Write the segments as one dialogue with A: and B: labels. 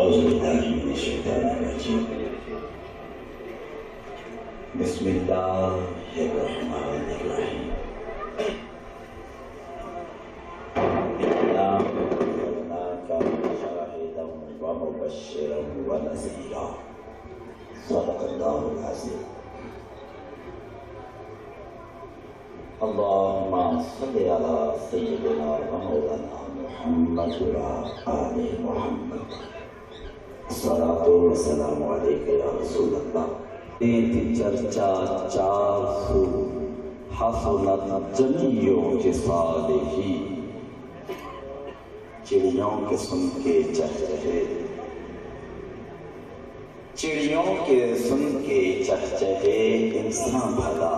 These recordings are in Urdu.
A: أعوذ بالله من الشيطان الرجيم بسم الله الرحمن الرحيم إنا أرسلناك شاهدا ومبشرا ونذيرا صدق الله العظيم اللهم صل على سيدنا ومولانا محمد وعلى آل محمد الصلاة والسلام عليك يا رسول الله چرچا چار سو حسنت جمیوں کے صالحی چڑیوں کے سن کے چہچہے چڑیوں کے سن کے چہچہے انسان بھلا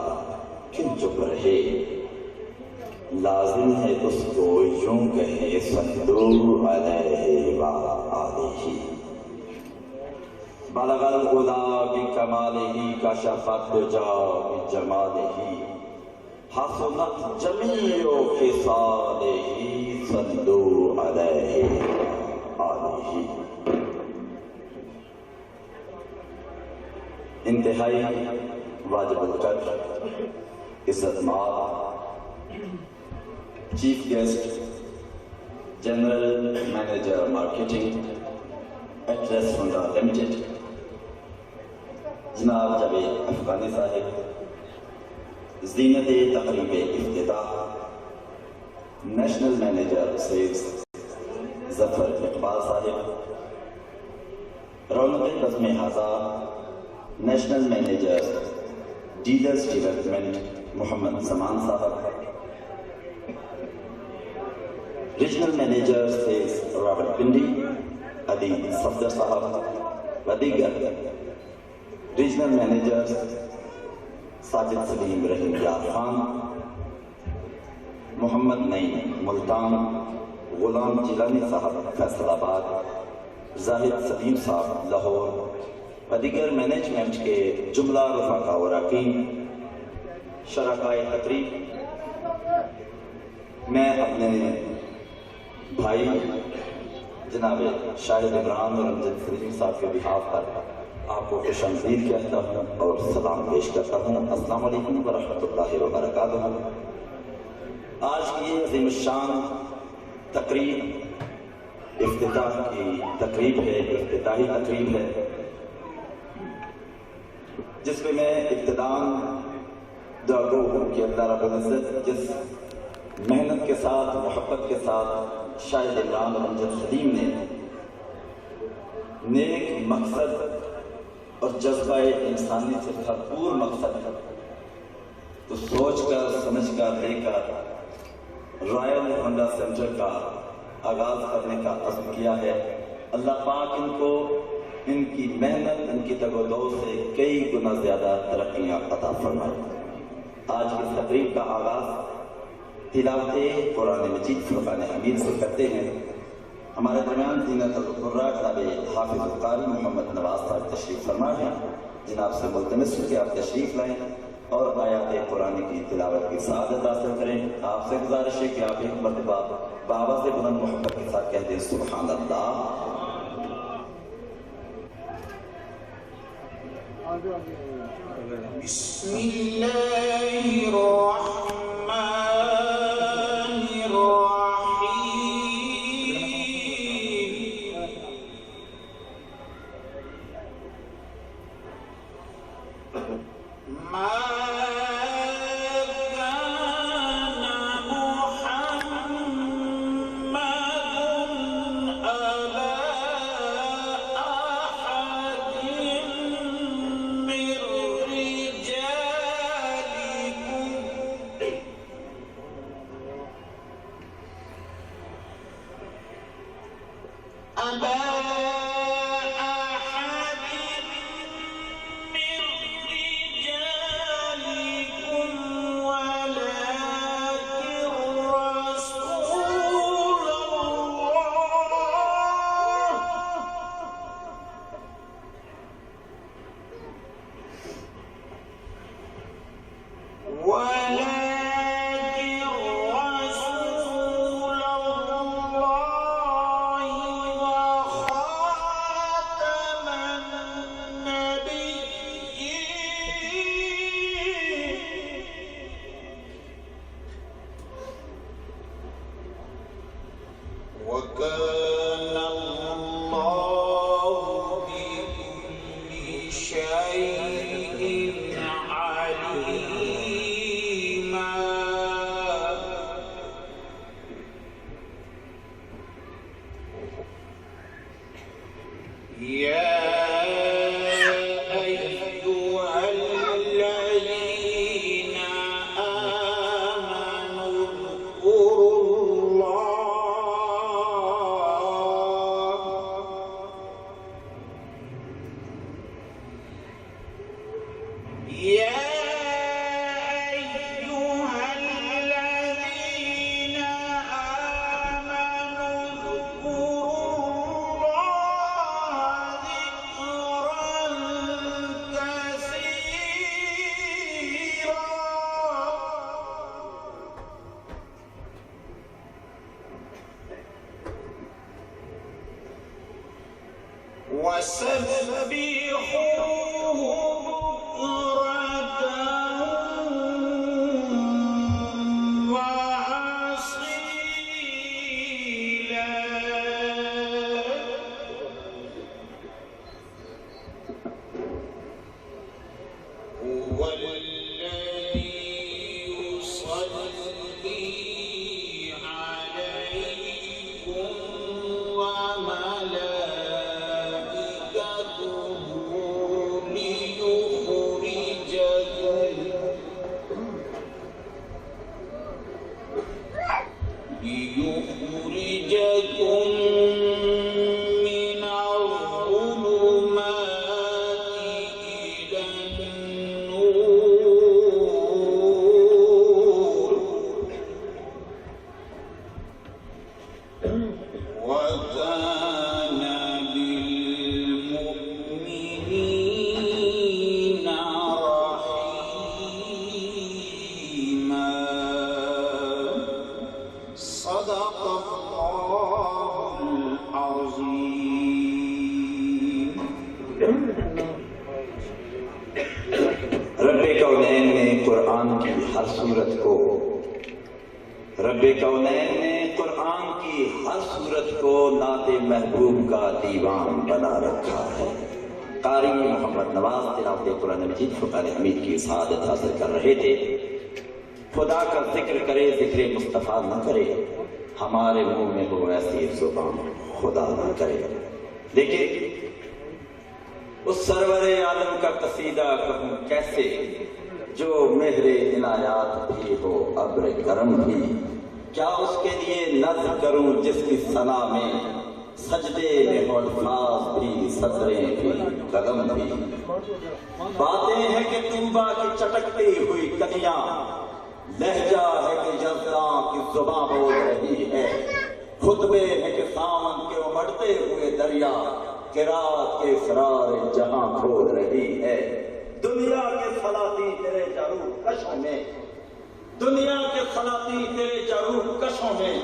A: کیوں چپ رہے لازم ہے اس کو یوں کہے صلو علیہ وآلہ بلغ الہدی بکمالہ کشف الدجی بجمالہ حسنت جمیع خصالہ صلو علیہ وآلہ انتہائی واجب القدر عزت مآب chief guest general manager marketing Atlas Honda limited جناب جاوید افغانی صاحب زینت تقریب افتتاح national manager sales Zafar Iqbal Sahib رونق بزم حضار national manager dealers development Muhammad Zaman Sahib regional manager sales Rawalpindi Ali Safdar Sahib و دیگر ریجنل مینیجر ساجد سلیم رحیم یار خان محمد نعیم ملتان غلام جیلانی صاحب فیصل آباد زاہد سلیم صاحب لاہور و دیگر مینجمنٹ کے جملہ رفقا و اراکین شرکائے تقریب میں اپنے بھائی جناب شاہد عمران اور امجد سلیم صاحب کے بحاف پر آپ کو خوش آمدید کہتا ہوں اور سلام پیش کرتا ہوں السلام علیکم ورحمۃ اللہ وبرکاتہ آج کی یہ عظیم الشان تقریب افتتاح کی تقریب ہے افتتاحی تقریب ہے جس میں میں ابتداءً دعا گو ہوں کہ اللہ رب العزت جس محنت کے ساتھ محبت کے ساتھ شاہد عمران اور امجد سلیم نے نیک مقصد اور جذبہ انسانی سے بھرپور مقصد تو سوچ کر سمجھ کر لے کر رائل ہونڈا سینٹر کا آغاز کرنے کا عزم کیا ہے اللہ پاک ان کو ان کی محنت ان کی تگ و دو سے کئی گنا زیادہ ترقیاں عطا فرمائے آج کی تقریب کا آغاز تلاوت قرآن مجید فرقان حمید سے کرتے ہیں ہمارے درمیان زینت القراء جناب حافظ القاری محمد نواز صاحب تشریف فرما ہیں جناب سے ملتمس ہوں کہ آپ تشریف لائیں اور آیات قرآن کی تلاوت کی سعادت حاصل کریں آپ سے گزارش ہے کہ آپ ایک مرتبہ بآواز بلند محبت کے ساتھ کہہ دیں سبحان اللہ
B: بسم اللہ الرحمن الرحیم ما
A: ہر صورت کو، رب کونین نے قرآن کی ہر صورت کو نعت محبوب کا دیوان بنا رکھا ہے۔ قاری محمد نواز تلاوت قرآن مجید فقار حمید کی سعادت حاصل کر رہے تھے۔ خدا کا ذکر کرے ذکر مصطفیٰ نہ کرے، ہمارے منہ میں ہو ایسی زبان خدا نہ کرے۔ دیکھیں اس سرور عالم کا قصیدہ کہوں کیسے، جو مہر عنایات بھی ہو ابر کرم بھی، کیا اس کے لیے نظر کروں جس کی ثنا میں سجدے میں ہو الفاظ بھی، سطریں بھی، قدم بھی۔ باتیں ہیں کہ طوبا کی چٹکتی ہوئی کلیاں، لہجہ ہے کہ یزداں کی زباں بول رہی ہے، خطبے ہیں کہ سامن کے امڑتے ہوئے دریا، قرات کے اسرار جہاں کھول رہی ہے۔ دنیا کے سلاطین تیرے جارو کشوں میں، دنیا کے سلاطین تیرے جارو کشوں میں،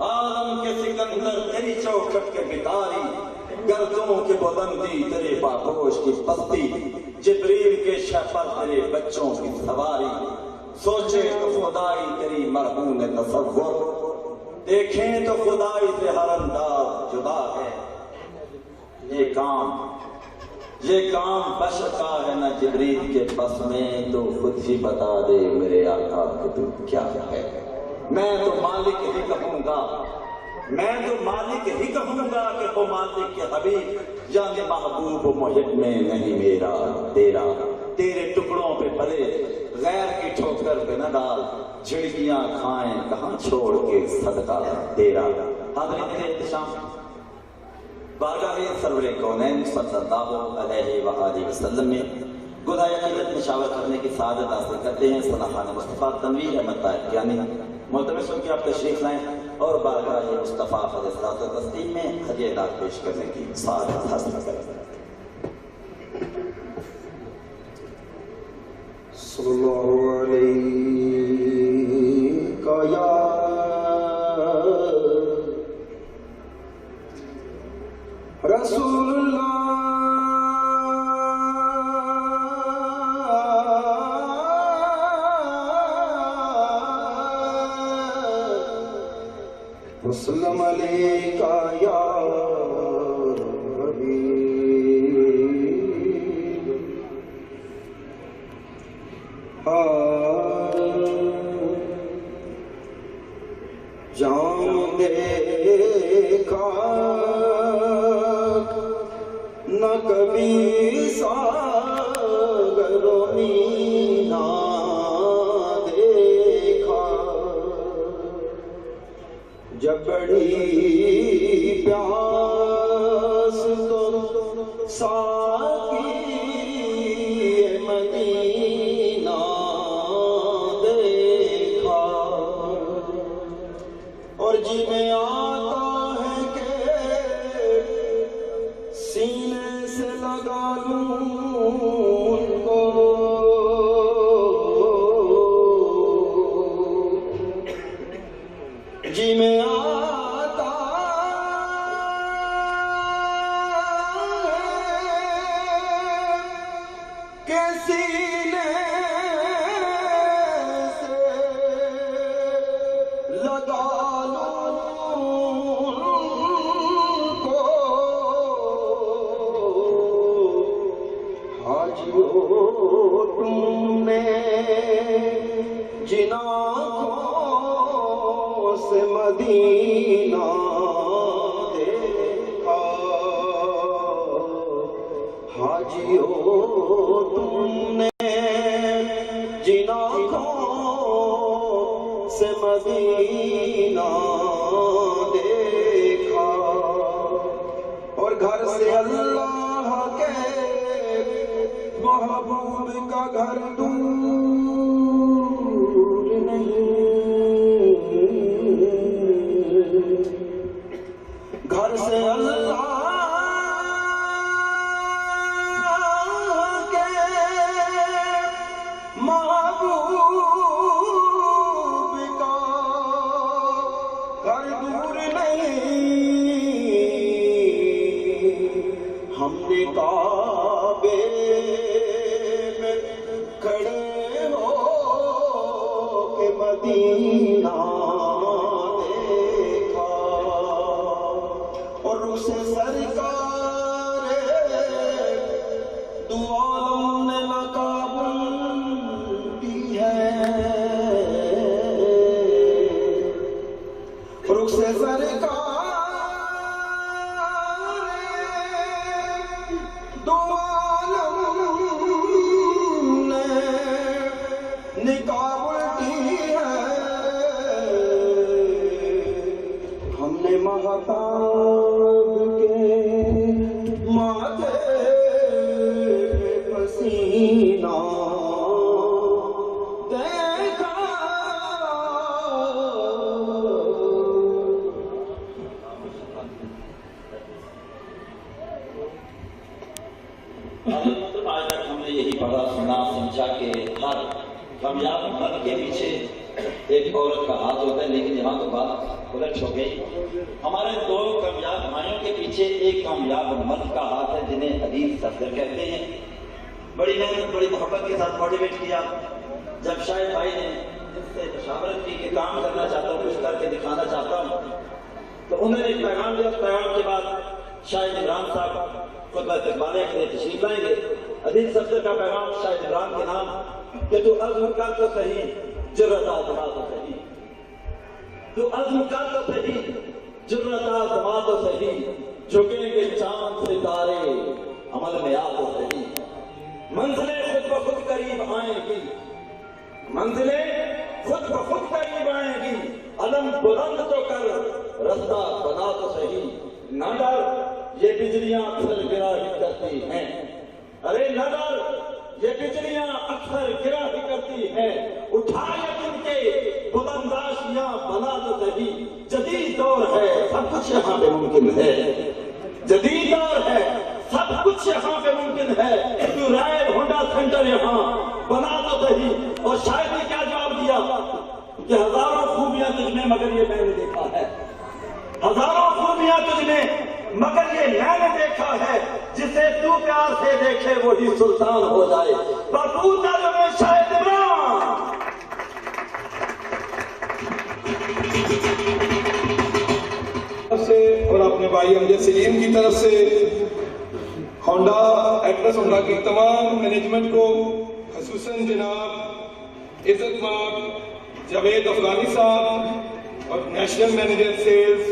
A: عالم کے سکندر تیری چوکھٹ کے بتاری، گردوں کی بلندی تیرے باپوش کی پستی، جبریل کے شہپر تیرے بچوں کی سواری، سوچے تو خدائی تیری مرہون تصور، دیکھیں تو خدائی سے ہر انداز جدا ہے۔ یہ کام بشر کا ہے نہ جبریل کے بس میں، تو خود ہی بتا دے میرے آقا کہ تو کیا ہے۔ میں تو مالک ہی کہوں گا، میں تو مالک ہی کہوں گا کہ وہ مالک کے حبیب یعنی محبوب و محب میں نہیں میرا تیرا، تیرے ٹکڑوں پہ پلے غیر کی ٹھوکر پہ نہ ڈال، جھڑکیاں کھائیں کہاں چھوڑ کے صدقہ تیرا۔ حاضرین میرے احتشام، بارگاہ سرور کونین صلی اللہ علیہ وآلہ وسلم میں گدھا عقیدت میں شاور کرنے کی سعادت حاصل کرتے ہیں صلاحان مصطفیٰ تنویر احمد طاہر یعنی ملتمس ان کی آپ تشریف لائیں اور بارگاہ مصطفیٰ علیہ الصلوۃ والتسلیم میں ہدیہ داد پیش کرنے کی سعادت حاصل کریں۔
C: صلی اللہ علیہ یا رسول اللہ وسلم علیکہ یا حبیب، جان دیکھا نہ کبھی ساگر و مینا دیکھا، جب بڑی پیاس تو ساقی مدینہ دیکھا، اور جی میں آتا ہے کہ سینے سے لگا لوں ان کو، جی میں آتا کہ سینے سے لگا تم نے جن آنکھوں سے مدینہ دیکھا، حاجیو تم نے جن آنکھوں سے مدینہ دیکھا، اور گھر سے اللہ کے محبوب کا گھر دور نہیں، گھر سے اللہ کے محبوب کا گھر دور نہیں، ہم نے کعبے میں کھڑے مدینہ دیکھا اور رخ سے سرکار دو عالم نے لقب دی ہے، رخ سے سرکار دو عالم نے نقاب دی ہے، ہم نے مہتاب کے ماتھے پسینہ دیکھا۔
A: آج تک ہم نے یہی پڑھا سنا سمجھا کہ ہر کامیاب مرد کے پیچھے ایک عورت کا ہاتھ ہوتا ہے، لیکن یہاں تو بات الٹ ہو گئی۔ ہمارے دو کامیاب بھائیوں کے پیچھے ایک کامیاب مرد کا ہاتھ ہے جنہیں حدیث صفدر کہتے ہیں۔ بڑی محنت بڑی محبت کے ساتھ موٹیویٹ کیا۔ جب شاہد بھائی نے ان سے مشاورت کی کہ کام کرنا چاہتا ہوں، کچھ کر کے دکھانا چاہتا ہوں، تو انہوں نے ایک پیغام دیا۔ پیغام کے بعد شاہد عمران صاحب خطبہ استقبالیہ کے لیے تشریف لائیں گے۔ حدیث صفدر کا پیغام شاہد عمران کے نام کہ تو عزم کر تو صحیح، جرأت آزما تو صحیح، تو عزم کر تو صحیح، جرأت آزما تو صحیح، جھکیں گے چاند ستارے عمل میں آ تو صحیح، منزلیں خود بخود قریب آئیں گی، منزلیں خود بخود قریب آئیں گی، علم بلند تو کر رستہ بنا تو صحیح، نہ ڈر یہ بجلیاں اکثر گرا ہی کرتی ہیں، ارے نہ ڈر یہ بجلیاں اکثر گرا ہی کرتی ہیں، اٹھا یقین کے بلنداشیاں بنا تو صحیح، جدید دور ہے سب کچھ یہاں پہ ممکن ہے، جدید دور ہے سب کچھ یہاں پہ ممکن ہے، تو رائل ہونڈا سینٹر یہاں بنا تو صحیح۔ اور شاید نے کیا جواب دیا کہ ہزاروں خوبیاں تجھ میں مگر یہ میں نے دیکھا ہے، ہزاروں خوبیاں تجھ میں مگر یہ میں نے دیکھا ہے، جسے تو پیار سے دیکھے وہی سلطان ہو جائے، بطور میں شاہد عمران۔
D: سے اور اپنے بھائی امجد سلیم کی طرف سے ہونڈا ایٹلس ہونڈا کی تمام مینجمنٹ کو، خصوصاً جناب عزت مآب جاوید افغانی صاحب اور نیشنل مینیجر سیلز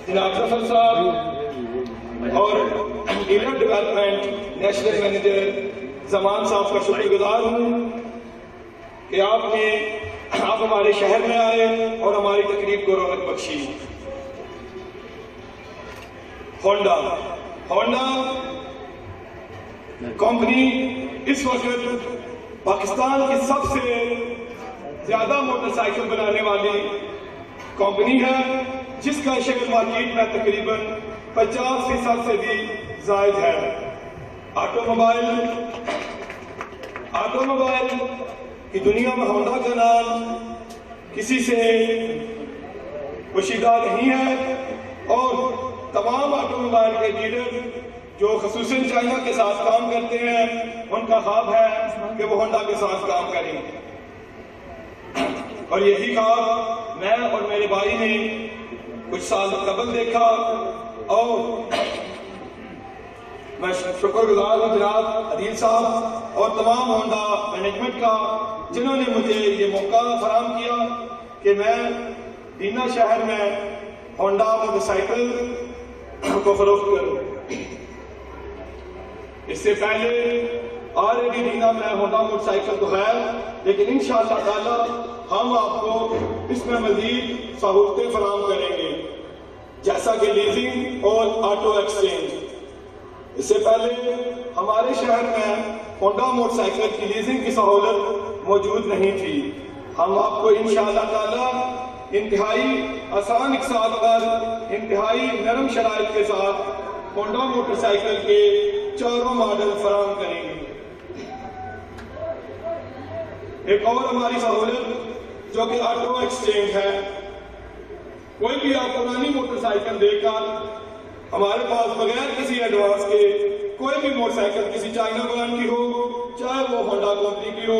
D: جناب ظفر صاحب اور ڈیلر ڈیولپمنٹ نیشنل مینیجر زمان صاحب کا شکر گزار ہوں کہ آپ ہمارے شہر میں آئے اور ہماری تقریب کو رونق بخشی۔ ہونڈا کمپنی اس وقت پاکستان کی سب سے زیادہ موٹر سائیکل بنانے والی کمپنی ہے، جس کا شیئر مارکیٹ میں تقریباً 50% سے بھی زائد ہے۔ آٹو موبائل کی دنیا میں ہونڈا کا نام کسی سے پوشیدہ نہیں ہے، اور تمام آٹو موبائل کے ڈیلر جو خصوصاً چائنا کے ساتھ کام کرتے ہیں، ان کا خواب ہے کہ وہ ہونڈا کے ساتھ کام کریں، اور یہی خواب میں اور میرے بھائی نے کچھ سال قبل دیکھا، اور میں شکر گزار ہوں جناب عدیل صاحب اور تمام ہونڈا مینجمنٹ کا، جنہوں نے مجھے یہ موقع فراہم کیا کہ میں دینا شہر میں ہونڈا موٹر سائیکل کو فروخت کروں۔ اس سے پہلے آلریڈی دینا میں ہونڈا موٹر سائیکل تو ہے، لیکن انشاءاللہ تعالی ہم آپ کو اس میں مزید سہولتیں فراہم کریں گے، جیسا کہ لیزنگ اور آٹو ایکسچینج۔ اس سے پہلے ہمارے شہر میں ہونڈا موٹر سائیکل کی لیزنگ کی سہولت موجود نہیں تھی۔ ہم آپ کو انشاءاللہ تعالی انتہائی آسان اقساط پر انتہائی نرم شرائط کے ساتھ ہونڈا موٹر سائیکل کے چاروں ماڈل فراہم کریں گے۔ ایک اور ہماری سہولت جو کہ آٹو ایکسچینج ہے، کوئی بھی آپ پرانی موٹر سائیکل دے کر ہمارے پاس بغیر کسی ایڈوانس کے کوئی بھی موٹر سائیکل کسی چائنا برانڈ کی ہو، چاہے وہ ہونڈا کمپنی کی ہو،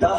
A: 10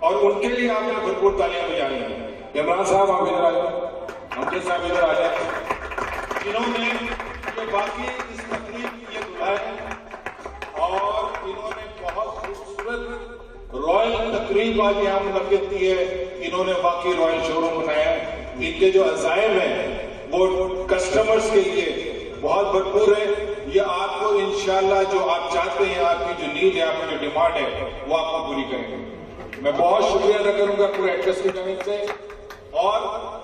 E: اور ان کے لیے آپ نے بھرپور تالیاں بجانی ہیں. عمران صاحب آپ ادھر آ جائیں, امجد صاحب ادھر آ جائیں. انہوں نے یہ باقی اس تقریب کی یہ دعا ہے اور انہوں نے بہت خوبصورت رائل تقریب آج یہاں منعقد کی ہے. انہوں نے باقی رائل شو روم بنایا ہے. ان کے جو عزائم ہیں وہ کسٹمرز کے لیے بہت بھرپور ہے. یہ آپ کو انشاءاللہ جو آپ چاہتے ہیں, آپ کی جو نیڈ ہے, آپ کی جو ڈیمانڈ ہے, وہ آپ کو پوری کریں گے. میں بہت شکریہ ادا کروں گا پورے ایڈریس کی جانب سے, اور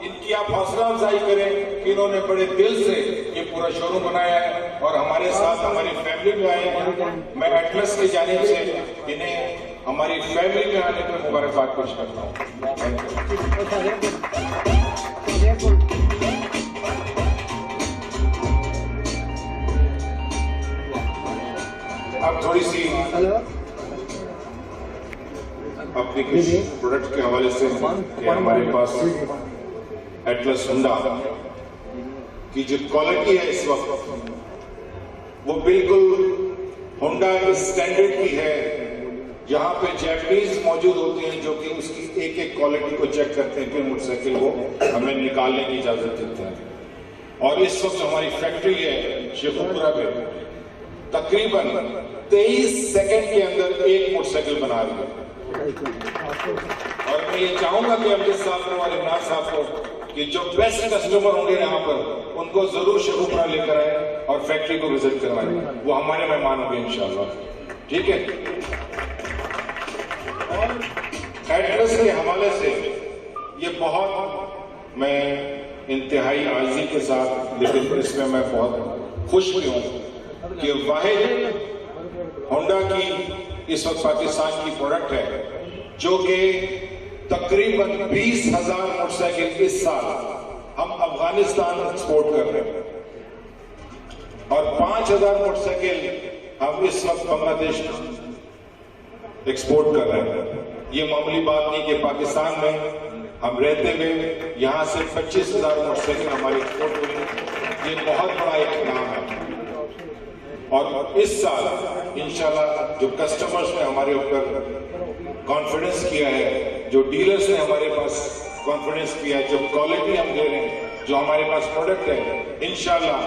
E: ان کی آپ حوصلہ افزائی کریں کہ انہوں نے بڑے دل سے یہ پورا شو روم بنایا ہے اور ہمارے ساتھ ہماری فیملی میں آئے ہیں. میں ایڈریس کی جانب سے انہیں ہماری فیملی میں آنے پر مبارکباد پیش کرتا ہوں. اب تھوڑی سی اپنی کچھ پروڈکٹ کے حوالے سے کہ ہمارے پاس ایٹلس ہونڈا کی جو کوالٹی ہے اس وقت وہ بالکل ہونڈا اسٹینڈرڈ کی ہے. یہاں پہ جیپنیز موجود ہوتے ہیں جو کہ اس کی ایک ایک کوالٹی کو چیک کرتے ہیں, پھر موٹر سائیکل کو ہمیں نکالنے کی اجازت دیتے ہیں. اور اس وقت ہماری فیکٹری ہے شیخوپورہ پہ تقریباً 23 سیکنڈ کے اندر ایک موٹر سائیکل بنا رہی ہے. اور میں یہ چاہوں گا کہ امجد صاحب اور عمران صاحب کو کہ جو بیسٹ کسٹمر ہوں گے یہاں پر ان کو ضرور شیخوپورہ لے کر آئے اور فیکٹری کو وزٹ کروائیں. وہ ہمارے مہمان ہوں گے انشاءاللہ. ٹھیک ہے. اور ایڈریس کے حوالے سے یہ بہت میں انتہائی عاجزی کے ساتھ, لیکن اس میں میں بہت خوش بھی ہوں کہ واحد ہونڈا کی اس وقت پاکستان کی پروڈکٹ ہے جو کہ تقریباً 20,000 موٹر سائیکل اس سال ہم افغانستان ایکسپورٹ کر رہے ہیں اور 5,000 موٹر سائیکل ہم اس وقت بنگلہ دیش ایکسپورٹ کر رہے ہیں. یہ معمولی بات نہیں کہ پاکستان میں ہم رہتے ہوئے یہاں سے 25,000 موٹر سائیکل ہماری ایکسپورٹ ہوئی. یہ بہت بڑا ایک نام ہے. اور اس سال انشاءاللہ جو کسٹمرز نے ہمارے اوپر کانفیڈنس کیا ہے, جو ڈیلرز نے ہمارے پاس کانفیڈنس کیا ہے, جو کوالٹی ہم دے رہے ہیں, جو ہمارے پاس پروڈکٹ ہے, انشاءاللہ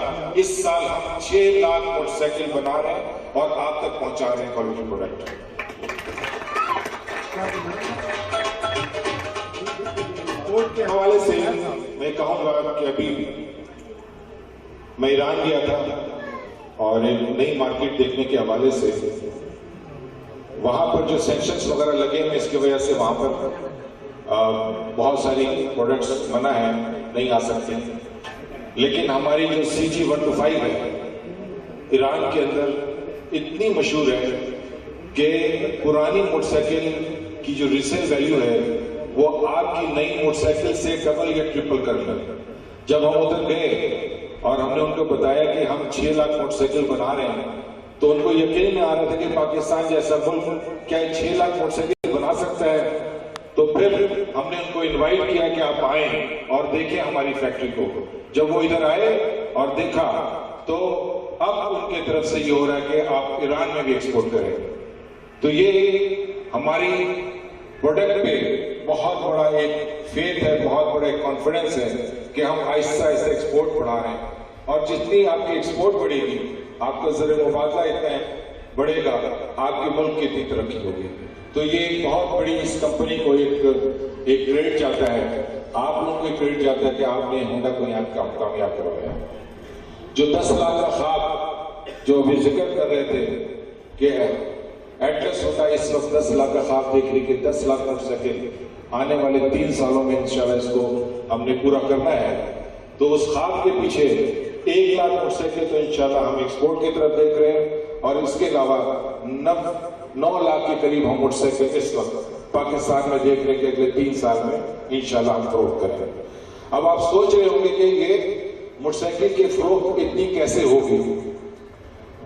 E: اس سال ہم 6 لاکھ موٹر سائیکل بنا رہے ہیں اور آپ تک پہنچا رہے ہیں کوالٹی پروڈکٹ. ایکسپورٹ کے حوالے سے میں کہوں گا کہ ابھی میں ایران گیا تھا اور ایک نئی مارکیٹ دیکھنے کے حوالے سے وہاں پر جو سینکشنز وغیرہ لگے ہیں اس کی وجہ سے وہاں پر بہت ساری پروڈکٹس منع ہیں, نہیں آ سکتے. لیکن ہماری جو CG125 ہے ایران کے اندر اتنی مشہور ہے کہ پرانی موٹر سائیکل کی جو ریسیل ویلیو ہے وہ آپ کی نئی موٹر سائیکل سے ڈبل یا ٹرپل کر لیں. جب ہم ادھر گئے اور ہم نے ان کو بتایا کہ ہم 6 لاکھ موٹر سائیکل بنا رہے ہیں تو ان کو یقین نہیں آ رہا تھا کہ پاکستان جیسا ملک کیا 6 لاکھ موٹر سائیکل بنا سکتا ہے. تو پھر ہم نے ان کو انوائٹ کیا کہ آپ آئیں اور دیکھیں ہماری فیکٹری کو. جب وہ ادھر آئے اور دیکھا تو اب ان کی طرف سے یہ ہو رہا ہے کہ آپ ایران میں بھی ایکسپورٹ کریں. تو یہ ہماری پروڈکٹ پہ بہت بڑا ایک فیتھ ہے, بہت بڑا ایک کانفیڈنس ہے کہ ہم آہستہ آہستہ ایکسپورٹ بڑھا رہے ہیں. اور جتنی آپ کی ایکسپورٹ بڑھے گی آپ کا زر مبادلہ اتنا بڑھے گا, آپ کے ملک کی اتنی ترقی ہوگی. تو یہ بہت بڑی اس کمپنی کو ایک کریڈٹ جاتا ہے, آپ لوگوں کو کریڈٹ جاتا ہے کہ آپ نے ہونڈا کو یہاں کامیاب کروایا. جو 10 لاکھ کا خواب جو ابھی ذکر کر رہے تھے کہ ایڈریس ہوتا ہے, اس وقت 10 لاکھ کا خواب دیکھ رہی کہ 10 لاکھ موٹر سائیکل آنے والے 3 سالوں میں انشاءاللہ اس کو ہم نے پورا کرنا ہے. تو اس خواب کے پیچھے 1 لاکھ موٹر سائیکل تو انشاءاللہ ہم ایکسپورٹ کی طرف دیکھ رہے ہیں اور اس کے علاوہ 9 لاکھ کے قریب ہم موٹر سائیکل اس وقت پاکستان میں دیکھ رہے ہیں کہ اگلے 3 سال میں انشاءاللہ ہم فروخت کریں. اب آپ سوچ رہے ہوں گے کہ یہ موٹر سائیکل کی فروخت اتنی کیسے ہوگی.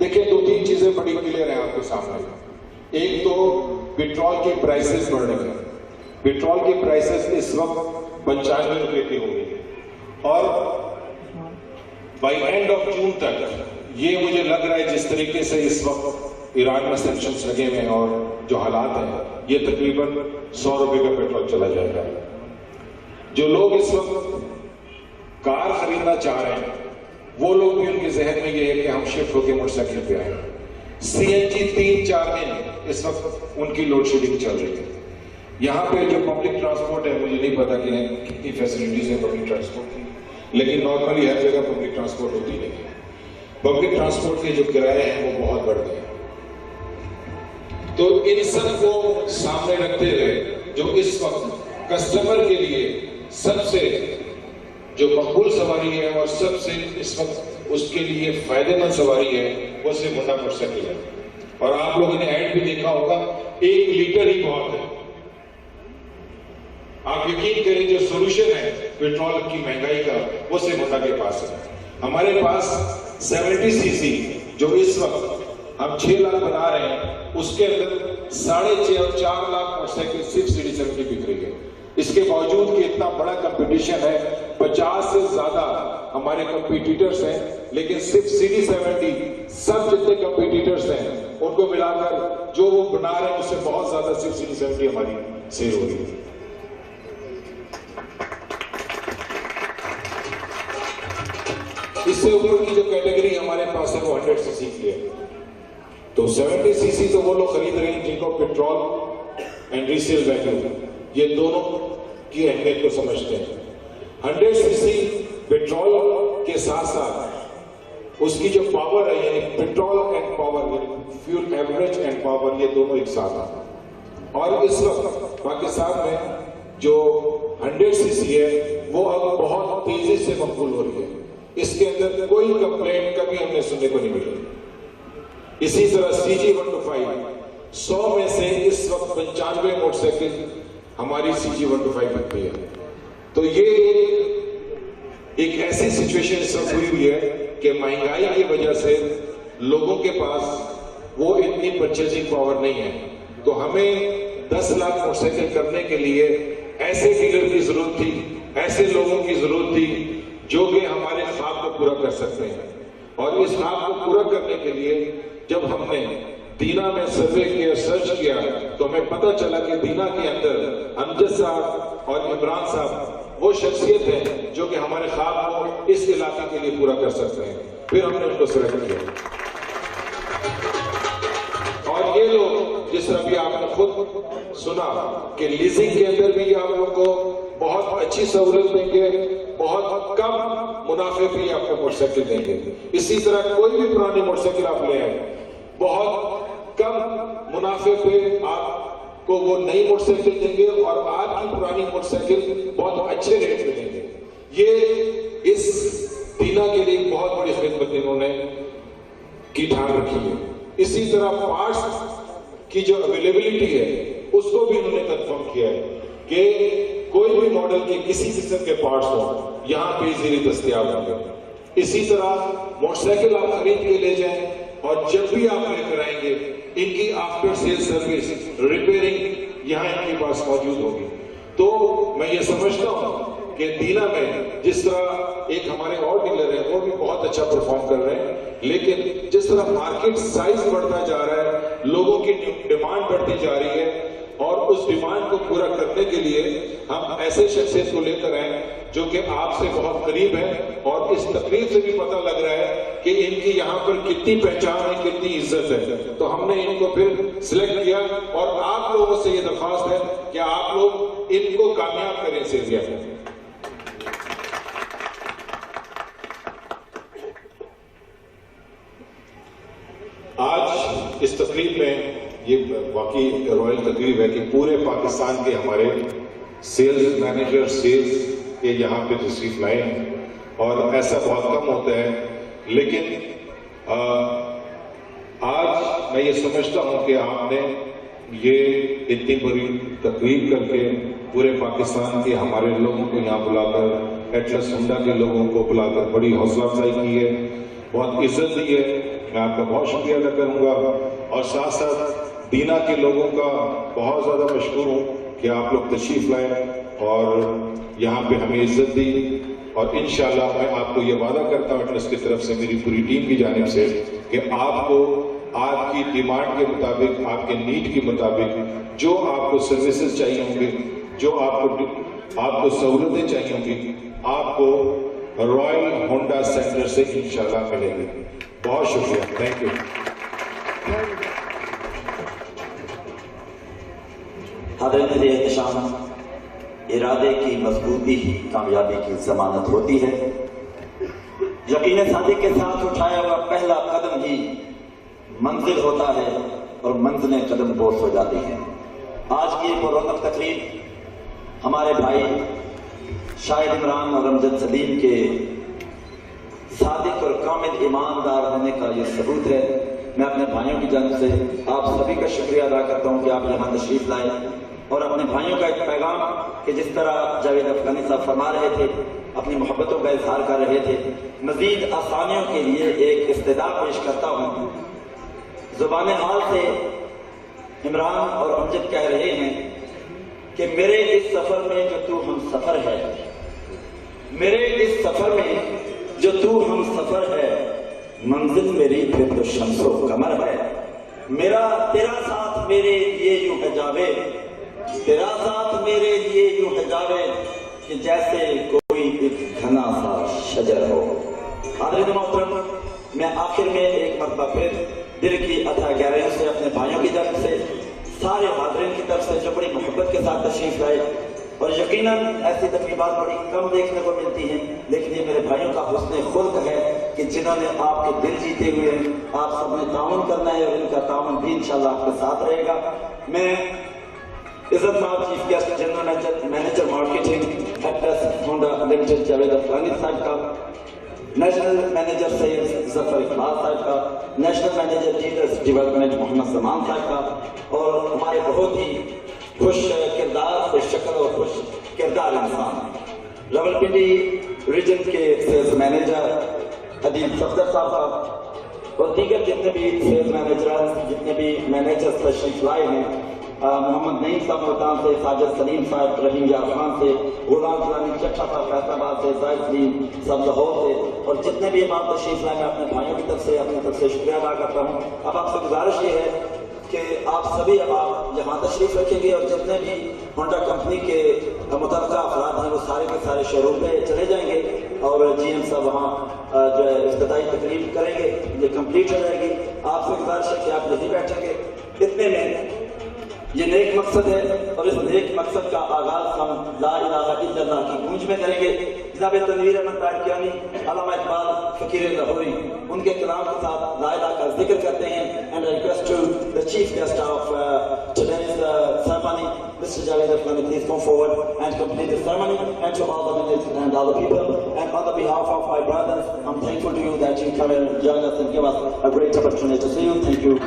E: دیکھیں 2-3 چیزیں بڑی کلیئر ہیں آپ کے سامنے. ایک تو پیٹرول کی پرائسز بڑھ رہی ہیں. پیٹرول کی پرائسز اس وقت 95 روپے کی ہوگی اور بائی اینڈ آف جون تک یہ مجھے لگ رہا ہے جس طریقے سے اس وقت ایران میں سینکشنز لگے ہوئے ہیں اور جو حالات ہیں یہ تقریباً 100 روپے کا پیٹرول چلا جائے گا. جو لوگ اس وقت کار خریدنا چاہ رہے ہیں وہ لوگ بھی ان کے ذہن میں یہ ہے کہ ہم شفٹ ہو کے موٹر سائیکل پہ آئیں. CNG 3-4 دن اس وقت ان کی لوڈ شیڈنگ چل رہی ہے. یہاں پہ جو پبلک ٹرانسپورٹ ہے مجھے نہیں پتا کہ کتنی فیسلٹیز ہیں پبلک ٹرانسپورٹ کی, لیکن نارملی ہر جگہ پبلک ٹرانسپورٹ ہوتی نہیں ہے. پبلک ٹرانسپورٹ کے جو کرائے ہیں وہ بہت بڑھ گئے ہیں. تو ان سب کو سامنے رکھتے ہوئے جو اس وقت کسٹمر کے لیے سب سے جو مقبول سواری ہے اور سب سے اس وقت اس کے لیے فائدہ مند سواری ہے وہ صرف ہونڈا موٹر سائیکل ہے. اور آپ لوگوں نے ایڈ بھی دیکھا ہوگا 1 لیٹر ہی بہت ہے. آپ یقین کریں جو سولوشن ہے پیٹرول کی مہنگائی کا وہ صرف ہونڈا کے پاس ہے. ہمارے پاس 70 cc جو اس وقت ہم 6 لاکھ بنا رہے ہیں اس کے اندر 4.5 لاکھ موٹر سائیکل صرف CD70 بک رہی ہے. اس کے باوجود کہ اتنا بڑا کمپٹیشن ہے 50 سے زیادہ ہمارے کمپیٹیٹرز ہیں, لیکن صرف CD70 سب جتنے کمپیٹیٹرز ہیں ان کو ملا کر جو وہ بنا رہے ہیں اس سے بہت زیادہ صرف CD70 ہماری سیل ہو رہی ہے. اس سے اوپر کی جو کیٹیگری ہمارے پاس ہے وہ 100 cc کی ہے. تو 70 cc تو وہ لوگ خرید رہے ہیں جن کو پیٹرول اینڈ ریسیل ویلیو یہ دونوں کی اہمیت کو سمجھتے ہیں. 100 cc پیٹرول کے ساتھ ساتھ اس کی جو پاور ہے یعنی petrol and power fuel average and power یہ دونوں ایک ساتھ ہیں. اور اس وقت پاکستان میں جو 100 cc ہے وہ اب بہت تیزی سے مقبول ہو رہی ہے. اس کے اندر کوئی کمپلینٹ کبھی ہم نے سننے کو نہیں ملی. اسی طرح CG125 100 میں سے اس وقت 95 موٹر سائیکل ہماری CG125 بکتی ہے. تو یہ ایک ایسی سچویشن اس وقت ہوئی ہوئی ہے کہ مہنگائی کی وجہ سے لوگوں کے پاس وہ اتنی پرچیزنگ پاور نہیں ہے. تو ہمیں 10 لاکھ موٹر سائیکل کرنے کے لیے ایسے ڈیلر کی ضرورت تھی, ایسے لوگوں کی ضرورت تھی جو کہ ہمارے خواب کو پورا کر سکتے ہیں. اور اس خواب کو پورا کرنے کے لیے جب ہم نے دینا میں سروے کیا, سرچ کیا, تو ہمیں پتہ چلا کہ دینا کے اندر امجد صاحب اور عمران صاحب وہ شخصیت ہیں جو کہ ہمارے خواب کو اس علاقے کے لیے پورا کر سکتے ہیں. پھر ہم نے ان کو سلیکٹ کیا. اور یہ لوگ جس طرح بھی آپ نے خود سنا کہ لیزنگ کے اندر بھی آپ لوگوں کو بہت اچھی سہولت دیں گے, بہت کم منافع پہ آپ کو موٹر سائیکل دیں گے. اسی طرح کوئی بھی پرانی موٹر سائیکل آپ لے آئیں بہت کم منافع پہ آپ کو وہ نئی موٹر سائیکل دیں گے اور آپ کی پرانی موٹر سائیکل بہت اچھے ریٹ پہ دیں گے. یہ اس دینا کے لیے بہت بڑی خدمت انہوں نے کی ٹھان رکھی ہے. اسی طرح پارٹس کی جو اویلیبلٹی ہے اس کو بھی انہوں نے کنفرم کیا ہے کہ کوئی بھی ماڈل کے کسی قسم کے پارٹس ہوں یہاں پہ ایزیلی دستیاب ہوں گے. اسی طرح موٹر سائیکل آپ خرید کے لے جائیں اور جب بھی آپ لے کر آئیں گے ان کی آفٹر سیل سروس ریپیئرنگ یہاں ان کے پاس موجود ہوگی. تو میں یہ سمجھتا ہوں کہ دینا میں جس طرح ایک ہمارے اور ڈیلر ہیں وہ بھی بہت اچھا پرفارم کر رہے ہیں, لیکن جس طرح مارکیٹ سائز بڑھتا جا رہا ہے, لوگوں کی ڈیمانڈ بڑھتی جا رہی ہے, اور اس ڈیمانڈ کو پورا کرنے کے لیے ہم ایسے شخصیت کو لے کر آئے جو کہ آپ سے بہت قریب ہیں, اور اس تقریب سے بھی پتہ لگ رہا ہے کہ ان کی یہاں پر کتنی پہچان ہے, کتنی عزت ہے. تو ہم نے ان کو پھر سلیکٹ کیا, اور آپ لوگوں سے یہ درخواست ہے کہ آپ لوگ ان کو کامیاب کریں اس ایریا میں. آج اس تقریب میں یہ واقعی رائل تقریب ہے کہ پورے پاکستان کے ہمارے سیلز مینیجر سیلز کے یہاں پہ تشریف لائے ہیں, اور ایسا بہت کم ہوتا ہے. لیکن آج میں یہ سمجھتا ہوں کہ آپ نے یہ اتنی بڑی تقریب کر کے پورے پاکستان کے ہمارے لوگوں کو یہاں بلا کر, ایٹلس ہونڈا کے لوگوں کو بلا کر بڑی حوصلہ افزائی کی ہے, بہت عزت دی ہے. میں آپ کا بہت شکریہ ادا کروں گا, اور ساتھ ساتھ دینا کے لوگوں کا بہت زیادہ مشکور ہوں کہ آپ لوگ تشریف لائیں اور یہاں پہ ہمیں عزت دی. اور انشاءاللہ میں آپ کو یہ وعدہ کرتا ہوں ایٹلس کی طرف سے, میری پوری ٹیم کی جانب سے, کہ آپ کو آپ کی ڈیمانڈ کے مطابق، آپ کے نیڈ کے مطابق جو آپ کو سروسز چاہیے ہوں گے، جو آپ کو سہولتیں چاہیے ہوں گی، آپ کو رائل ہونڈا سینٹر سے انشاءاللہ ملیں گے۔ بہت شکریہ، تھینک یو۔
A: حضرت احتشام، ارادے کی مضبوطی ہی کامیابی کی ضمانت ہوتی ہے۔ یقین صادق کے ساتھ اٹھایا ہوا پہلا قدم ہی منزل ہوتا ہے اور منزلیں قدم بوس ہو جاتی ہیں۔ آج کی ایک رونق تقریب ہمارے بھائی شاہد عمران اور امجد سلیم کے صادق اور کامل ایماندار ہونے کا یہ ثبوت ہے۔ میں اپنے بھائیوں کی جانب سے آپ سبھی کا شکریہ ادا کرتا ہوں کہ آپ یہاں تشریف لائے اور اپنے بھائیوں کا ایک پیغام کہ جس طرح جاوید افغانی صاحب فرما رہے تھے، اپنی محبتوں کا اظہار کر رہے تھے، مزید آسانیوں کے لیے ایک استدعا پیش کرتا ہوں۔ زبان حال سے عمران اور امجد کہہ رہے ہیں کہ میرے اس سفر میں جو تو ہم سفر ہے، میرے اس سفر میں جو تو ہم سفر ہے، منزل میری پھر تو شمس و قمر ہے۔ میرا تیرا ساتھ میرے لیے یوں ہے جاوید، تیرا ساتھ میرے لیے یوں ہے جاوید کہ جیسے کوئی ایک گھنا سا شجر ہو۔ حضرت محترم، میں آخر میں ایک مرتبہ پھر دل کی عطا گہرائیوں سے اپنے بھائیوں کی جانب سے سارے حاضرین کی طرف سے جو بڑی محبت کے ساتھ تشریف لائے، اور یقیناً ایسی تقریبات بڑی کم دیکھنے کو ملتی ہیں، لیکن یہ میرے بھائیوں کا حسن خلق ہے کہ جنہوں نے آپ کے دل جیتے ہوئے ہیں۔ آپ سب نے تعاون کرنا ہے اور ان کا تعاون بھی انشاءاللہ آپ کے ساتھ رہے گا۔ میں عزت مآب chief guest general manager marketing head Honda limited Javed Afghani صاحب کا، national manager sales Zafar Iqbal صاحب کا، national manager dealers development Muhammad Salman صاحب کا، اور ہمارے بہت ہی خوش کردار، خوش شکل اور خوش کردار انسان راولپنڈی ریجن کے سیلز مینیجر عدیل صفدر صاحب کا، اور دیگر جتنے بھی سیلز مینیجر، جتنے بھی مینیجر تشریف لائے ہیں، محمد نعیم صاحب ملتان سے، ساجد سلیم صاحب رحیم یار خان سے، غلام فلانی چٹا صاحب فیصل آباد سے، زاہد سلیم صاحب لاہور سے، اور جتنے بھی امام تشریف لائے، میں اپنے بھائیوں کی طرف سے اپنی طرف سے شکریہ ادا کرتا ہوں۔ اب آپ سے گزارش یہ ہے کہ آپ سبھی اب آپ یہاں تشریف رکھیں گے اور جتنے بھی ہونڈا کمپنی کے متعلقہ افراد ہیں وہ سارے کے سارے شو روم پہ چلے جائیں گے اور جی ایم صاحب وہاں جو ہے افتتاحی تقریب کریں گے، یہ کمپلیٹ ہو جائے گی۔ آپ سے گزارش ہے کہ آپ یہی بیٹھیں گے۔ اتنے میں یہ نیک مقصد ہے اور اس نیک مقصد کا آغاز ہم لا الہ الا اللہ کی گونج میں کریں گے۔ جناب تنویر احمد طاہرکیانی، علامہ اقبال، فقیر لاہوری، ان کے کلام کے ساتھ لا الہ کا ذکر کرتے ہیں۔ And I request to the chief guest of today's ceremony, Mr. Javed Afghani, please come forward and complete the ceremony. And to all the ministers and all the people, and on the behalf of my brothers, I'm thankful to you that you come and join us and give us a great opportunity to see you. Thank you.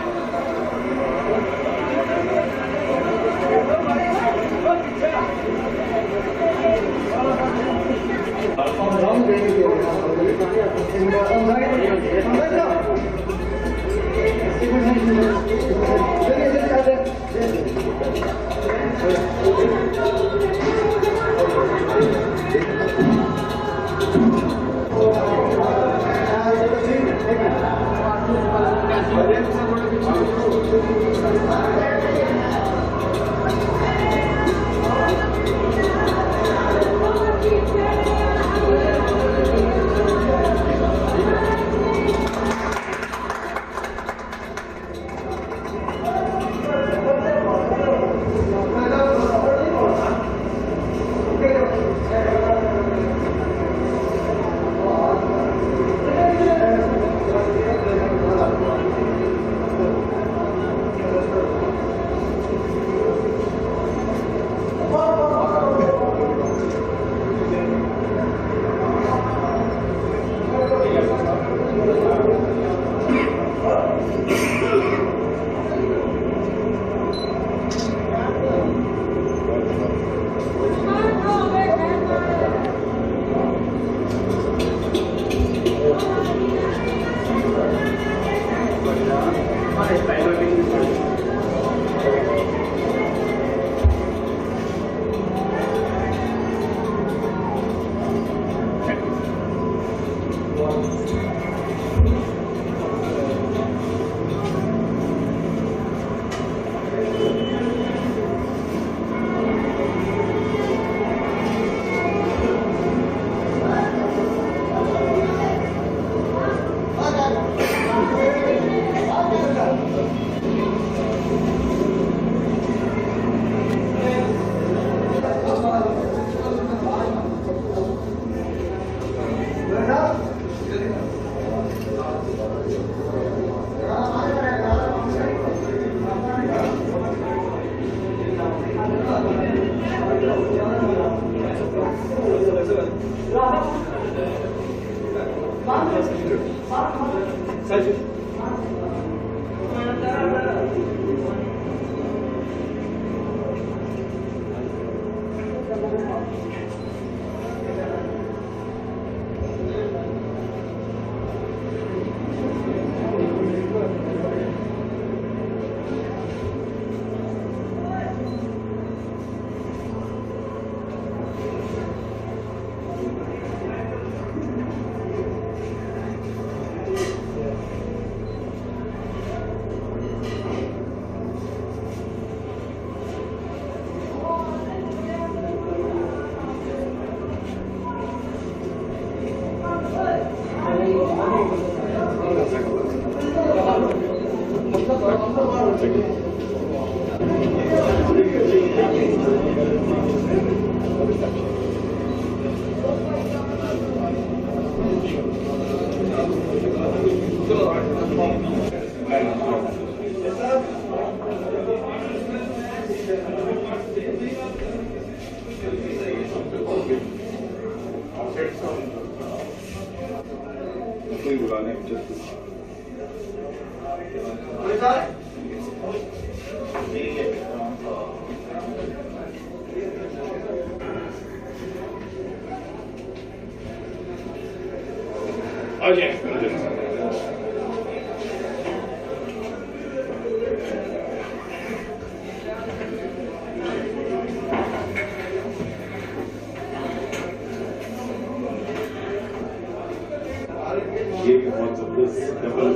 E: یہ بہت زبردست ڈبل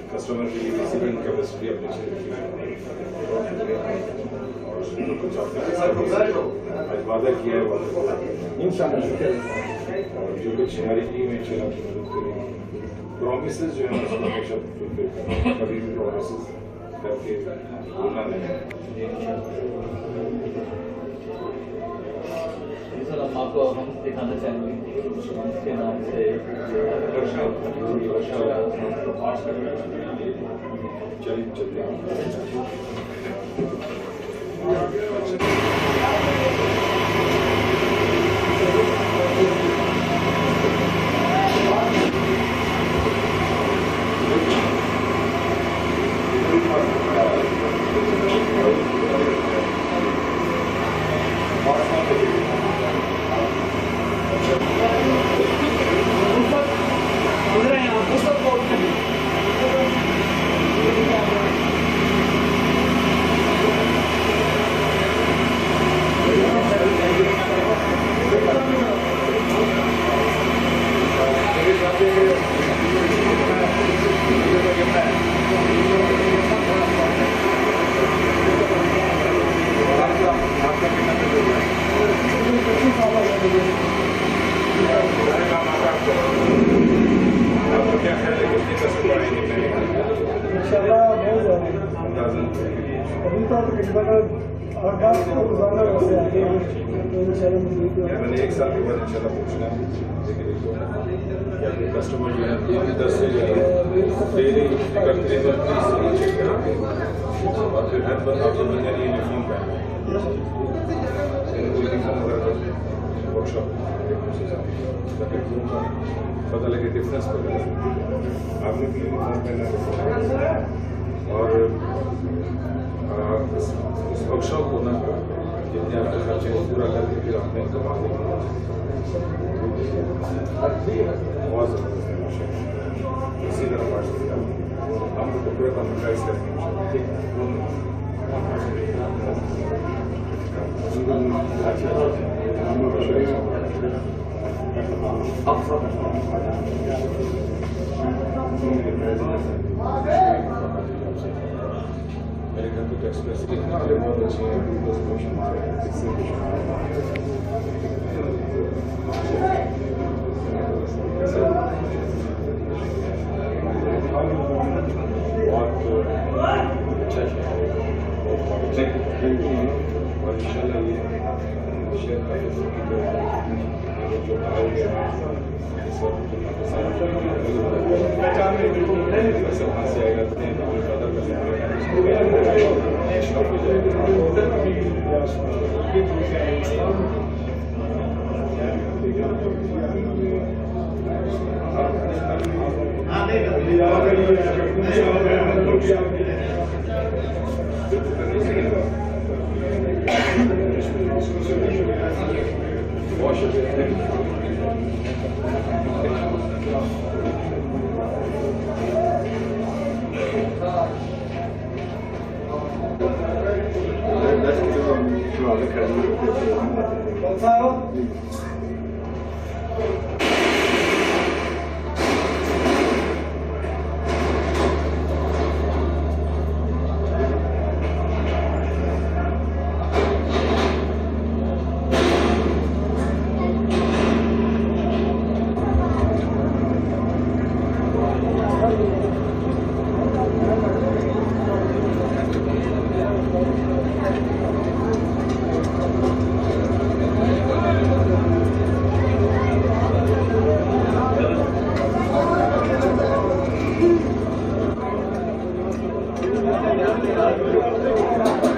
E: کسٹمر کی ریسیونگ کیپیسٹی اپنے آج وعدہ کیا ہے اور جو کچھ ہماری ٹیم ہے چلا پرومسز جو ہے اس کو ہمیشہ کبھی بھی پرومسز کر کے بولنا نہیں.
F: سر آپ کو ہم دکھانا چاہیں گے کے نام سے میں نے ایک سال کے بعد انشاءاللہ پوچھنا ہے کہ آپ کے کسٹمر جو ہے 10 سے ڈیلی کرتے ہیں چیک کرا کے اور پھر ہر بند آپ کو مل جائے یونیفارم پہنا یونیفارم وغیرہ ورک شاپ تاکہ پتہ لگے ڈفرینس پتہ لگے آپ نے بھی یونیفارم پہنا اور اس ورک شاپ کو نہ جتنے آپ کے خرچے کو پورا کر کے پھر آپ نے کما دیں بہت زبردست ہے اسی طرح بات کرتے ہیں ہم کو پورا کمپیوٹرائز کرتے میرے گھر کو ایکسپریس بہت اچھے ہیں اور ان شاء اللہ یہ شیئر جو
C: Thank you.